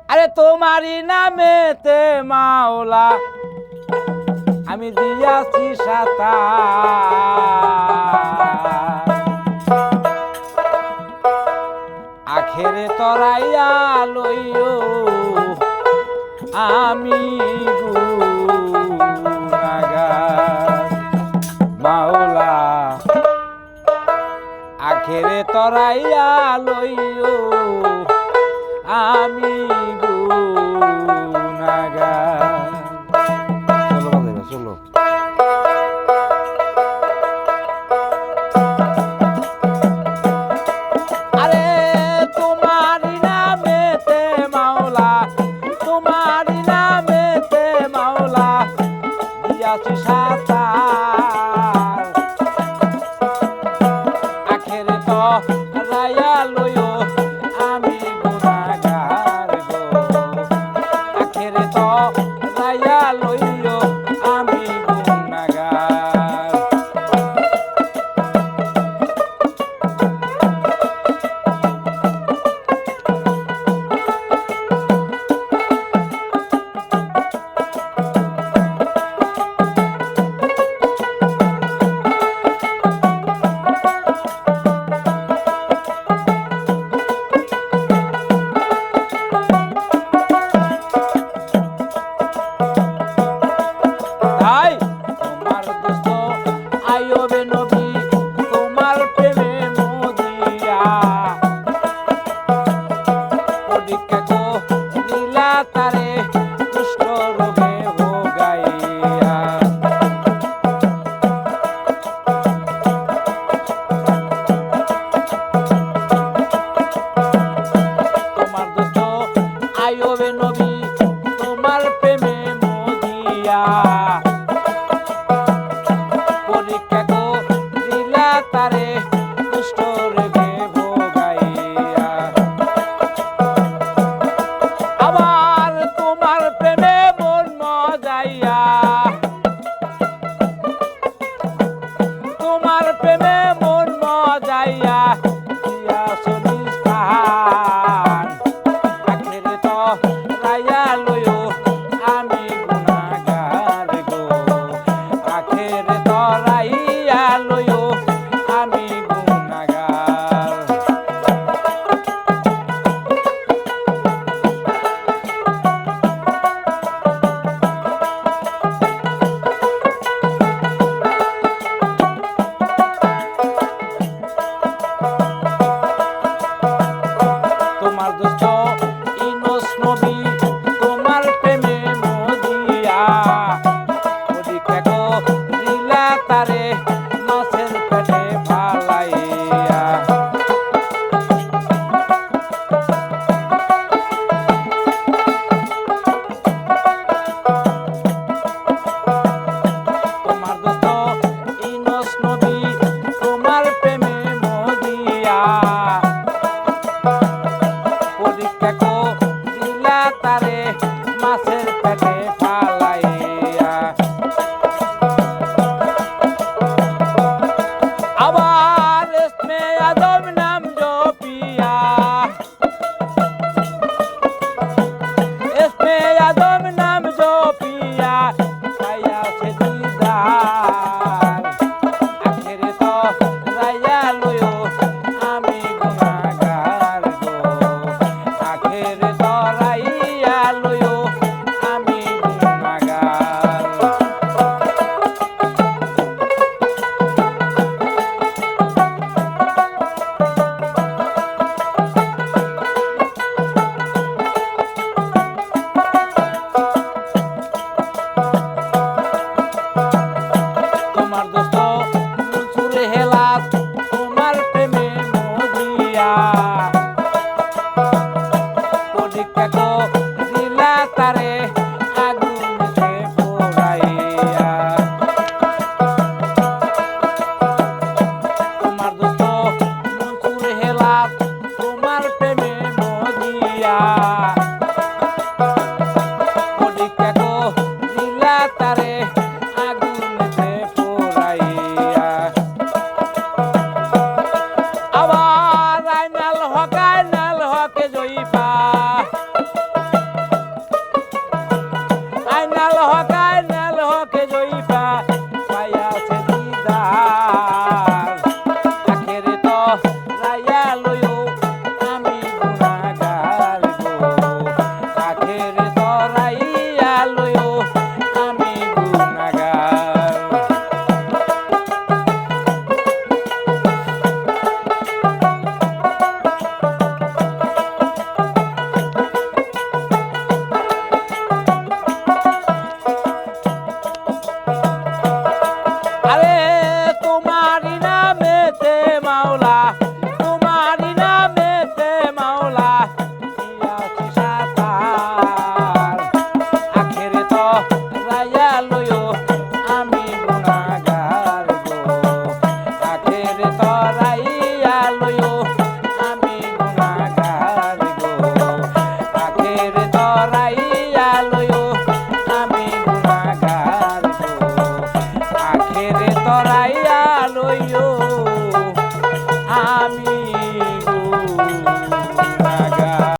আরে তোমারই নামেতে মাওলা আমি দিয়াছি সাতার, আখেরে তরাইয়া লইও আমি গুনাহগার। মাওলা আখেরে তরাইয়া লইও আমি গুনাহগার। চলো বাজাইবা চলো। আরে তোমারই নামেতে মাওলা, তোমারই নামেতে মাওলা দিয়াছি সাতার, আখেরে তো রায়া লইও আমি গুনাহগার গো, আখেরে তো রায়া লইও আমি গুনাহগার। তাই তোমার দোস্ত আইয়ুবে নবী তোমার প্রেমে মদিয়া, পরীক্ষা গো দিলা তারে কুষ্ঠ রোগে ভোগাইয়া। তোমার দোস্ত আইয়ুবে নবী তোমার প্রেমে মদিয়া, পরীক্ষা গো দিলা তারে কুষ্ঠ রোগে ভোগাইয়া। আবার তোমার প্রেমে মন মজাইয়া, তোমার প্রেমে মন মজাইয়া দিয়াছো নিস্তার, আখেরে তো রায়া লইও আমি গুনাহগার গো, আখেরে তো রাইয়া লইও আমি গুনাহগার। তোমার দোস্ত ইউনূস নবী তোমার প্রেমে মদিয়া, পরীক্ষা গো দিলা তারে মাছের পেটে ফালাইয়া। তোমার দোস্ত ইউনূস নবী তোমার প্রেমে মদিয়া, পরীক্ষা গো দিলা তারে মাছের পেটে ফালাইয়া। আবার ইসমে আজম নাম জপিয়া, ইসমে আজম নাম জপিয়া ছায়া সে দিদার, আখেরে তো রাইয়া লইও আমি গুনাহগার গো, আখেরে তো রাইয়া লইও আমি গুনাহগার। তোমার দোস্ত মনসুর হেলাত তোমার প্রেমে মদিয়া, পরীক্ষা গো দিলা তারে আগুনেতে পোড়াইয়া। তোমার দোস্ত মনসুর হেলাত তোমার প্রেমে মদিয়া, পরীক্ষা গো দিলা তারে আগুনেতে পোড়াইয়া। আবার আইনাল হকে জয়ীফা, তরাইয়া লইও